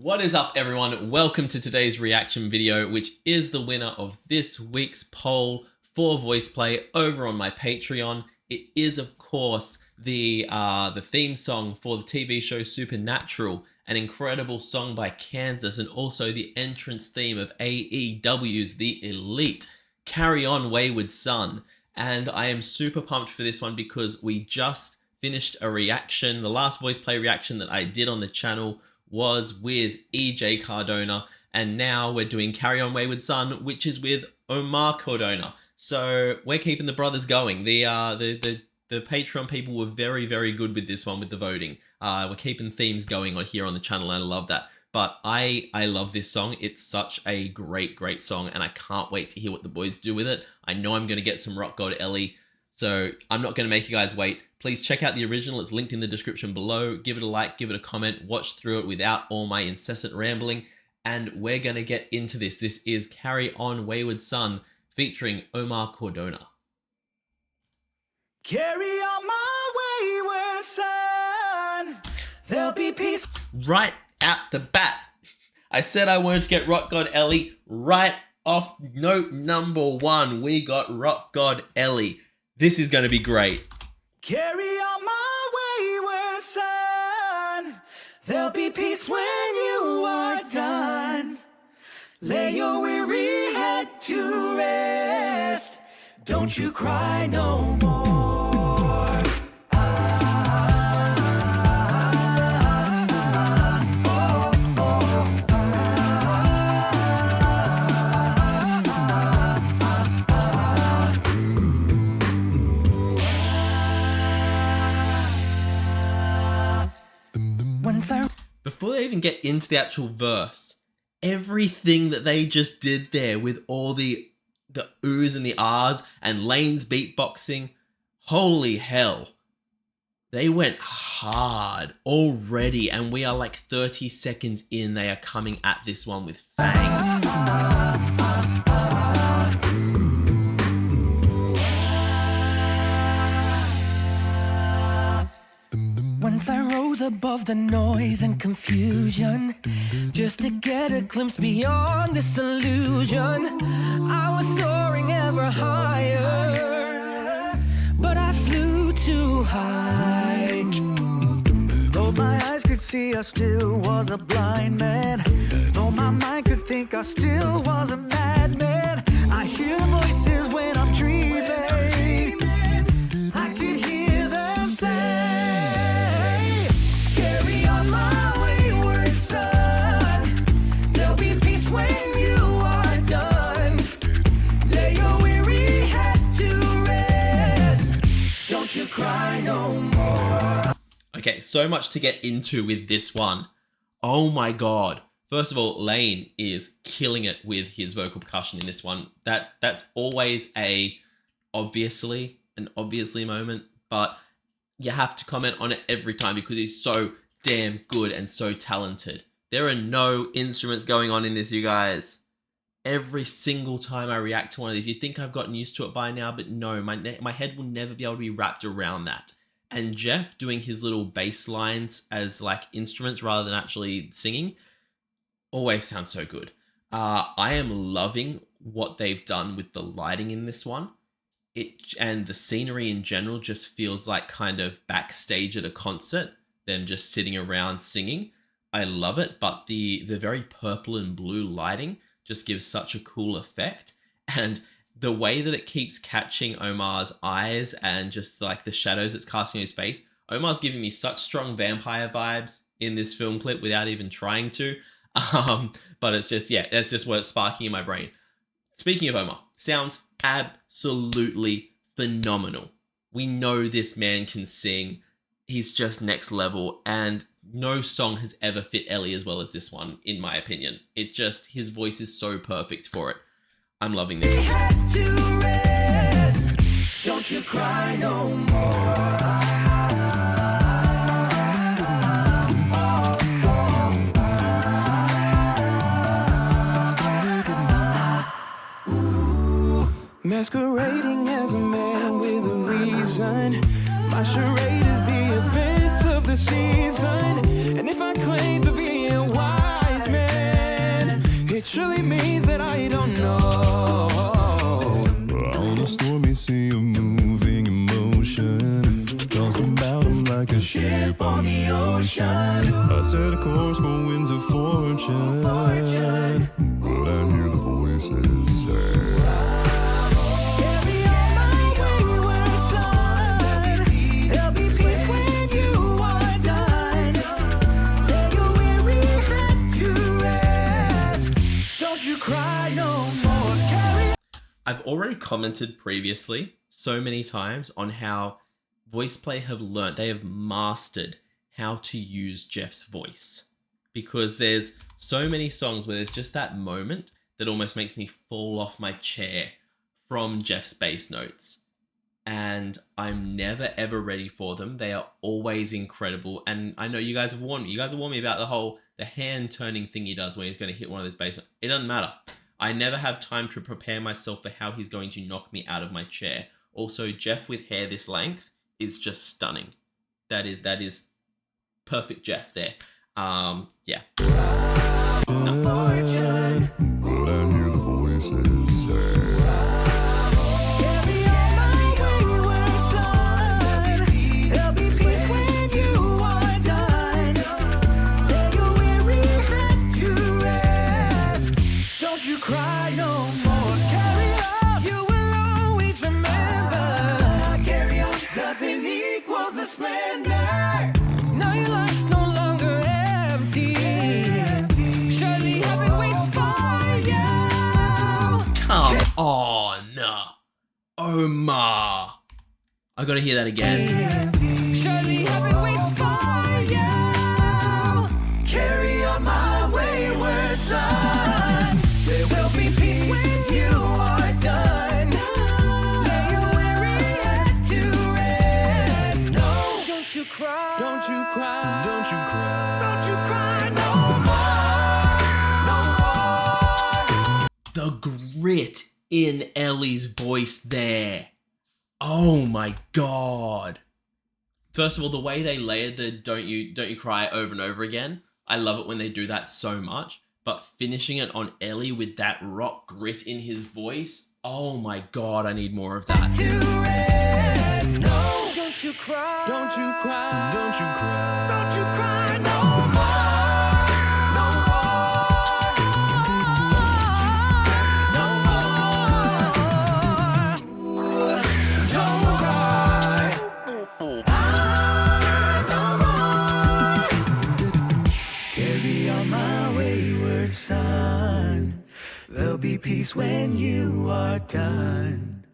What is up, everyone? Welcome to today's reaction video, which is the winner of this week's poll for Voiceplay over on my Patreon. It is, of course, the theme song for the TV show Supernatural, an incredible song by Kansas, and also the entrance theme of AEW's The Elite, Carry On Wayward Son. And I am super pumped for this one because we just finished a reaction. The last Voiceplay reaction that I did on the channel was with EJ Cardona, and now we're doing Carry On Wayward Son, which is with Omar Cardona. So we're keeping the brothers going. The Patreon people were very, very good with this one with the voting. We're keeping themes going on here on the channel, and I love that. But I love this song. It's such a great, great song, and I can't wait to hear what the boys do with it. I know I'm going to get some Rock God Ellie, so I'm not going to make you guys wait. Please check out the original. It's linked in the description below. Give it a like, give it a comment, watch through it without all my incessant rambling, and we're going to get into this. This is Carry On Wayward Son featuring Omar Cardona. Carry on my wayward son, there'll be peace. Right at the bat, I said I wanted to get Rock God Ellie. Right off note number one, we got Rock God Ellie. This is going to be great. Carry on my wayward son, there'll be peace when you are done. Lay your weary head to rest, don't you cry no more. Before they even get into the actual verse, everything that they just did there with all the oohs and the ahs and Lane's beatboxing, holy hell. They went hard already, and we are like 30 seconds in. They are coming at this one with fangs. Once I rose above the noise and confusion, just to get a glimpse beyond this illusion. I was soaring ever higher, but I flew too high. Though my eyes could see, I still was a blind man. Though my mind could think, I still was a madman. I hear voices when I'm dreaming. I could hear them say, cry no more. Okay, so much to get into with this one. Oh my god. First of all, Lane is killing it with his vocal percussion in this one. That's always an obviously moment, but you have to comment on it every time because he's so damn good and so talented. There are no instruments going on in this, you guys. Every single time I react to one of these, you'd think I've gotten used to it by now, but no, my head will never be able to be wrapped around that. And Jeff doing his little bass lines as like instruments rather than actually singing always sounds so good. I am loving what they've done with the lighting in this one. And the scenery in general just feels like kind of backstage at a concert, them just sitting around singing. I love it, but the very purple and blue lighting just gives such a cool effect. And the way that it keeps catching Omar's eyes and just like the shadows it's casting on his face, Omar's giving me such strong vampire vibes in this film clip without even trying to. But it's just, yeah, that's just what's sparking in my brain. Speaking of Omar, sounds absolutely phenomenal. We know this man can sing. He's just next level, and no song has ever fit Ellie as well as this one, in my opinion. It just, his voice is so perfect for it. I'm loving this. Don't you cry no more. Masquerading as a man with a reason. My charade is the event of the season. And if I claim to be wise, means that I don't know. On a stormy sea of moving emotion, tossed about him like a ship on the ocean. I set a course for winds of fortune, but I hear the voices say, Carry on my wayward son. There'll be peace when you are done. Lay your weary head to rest. Don't you cry no more. Carry I've already commented previously so many times on how Voiceplay have learnt, they have mastered how to use Jeff's voice, because there's so many songs where there's just that moment that almost makes me fall off my chair from Jeff's bass notes, and I'm never ever ready for them. They are always incredible, and I know you guys have warned me. You guys have warned me about the hand turning thing he does when he's going to hit one of those bass notes. It doesn't matter. I never have time to prepare myself for how he's going to knock me out of my chair. Also, Jeff with hair this length is just stunning. That is perfect Jeff there. Yeah. fortune. but I hear the voices say, Carry on my wayward son. There'll be peace when you are done. Lay your weary head to rest. Don't you cry no more. Carry on. You will always remember. Carry on. Nothing equals the splendor. Now your life's no longer empty. Surely heaven waits for you. Come on. Omar. I gotta hear that again. Surely heaven waits for you. Carry on my wayward son. There will be peace when you are done. Lay your weary head to rest. No, don't you cry. Don't you cry. don't you cry. Don't you cry no more. No more. The grit in Ellie's voice there. Oh my god. First of all, the way they layered the don't you cry over and over again. I love it when they do that so much. But finishing it on Ellie with that rock grit in his voice. Oh my god, I need more of that. To rest. No, don't you cry. Don't you cry. Don't you cry. Don't you cry no more. No more. No more. Don't cry. No more. Carry on my wayward son. There'll be peace when you are done.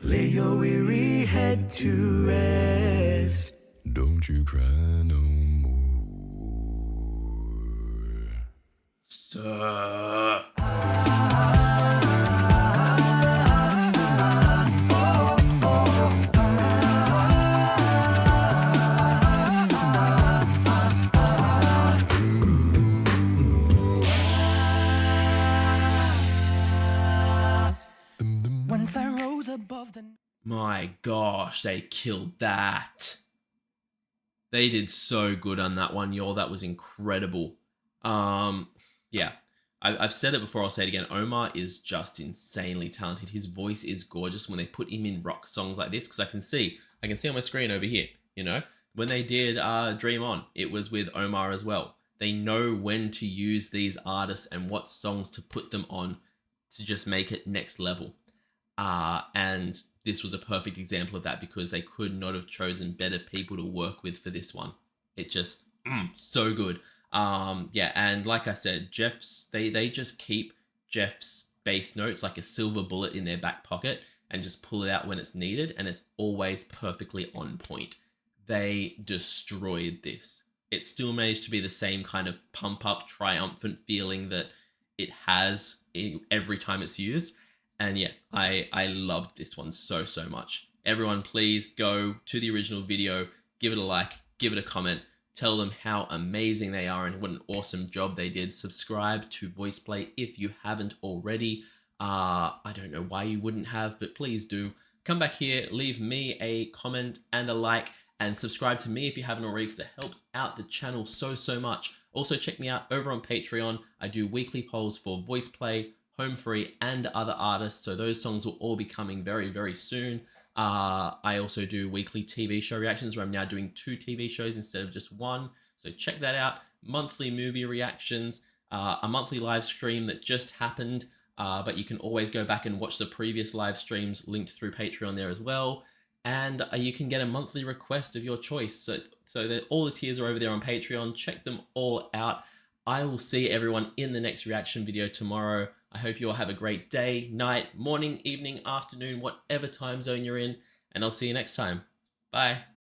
Lay your weary head to rest. Don't you cry no more. Sir. Once I rose above the... My gosh, they killed that. They did so good on that one, y'all. That was incredible. Yeah. I've said it before, I'll say it again. Omar is just insanely talented. His voice is gorgeous when they put him in rock songs like this, because I can see on my screen over here, you know, when they did Dream On, it was with Omar as well. They know when to use these artists and what songs to put them on to just make it next level. And this was a perfect example of that, because they could not have chosen better people to work with for this one. It just, so good. Yeah, and like I said, they just keep Jeff's bass notes like a silver bullet in their back pocket and just pull it out when it's needed, and it's always perfectly on point. They destroyed this. It still managed to be the same kind of pump up, triumphant feeling that it has every time it's used. And yeah, I loved this one so much. Everyone, please go to the original video, give it a like, give it a comment, tell them how amazing they are and what an awesome job they did. Subscribe to Voiceplay if you haven't already. I don't know why you wouldn't have, but please do. Come back here, leave me a comment and a like, and subscribe to me if you haven't already, because it helps out the channel so much. Also, check me out over on Patreon. I do weekly polls for Voiceplay, Home Free, and other artists, so those songs will all be coming very soon. I also do weekly TV show reactions, where I'm now doing 2 TV shows instead of just 1, so check that out. Monthly movie reactions, a monthly live stream that just happened, but you can always go back and watch the previous live streams linked through Patreon there as well. And you can get a monthly request of your choice. So that all the tiers are over there on Patreon. Check them all out. I will see everyone in the next reaction video tomorrow. I hope you all have a great day, night, morning, evening, afternoon, whatever time zone you're in. And I'll see you next time. Bye.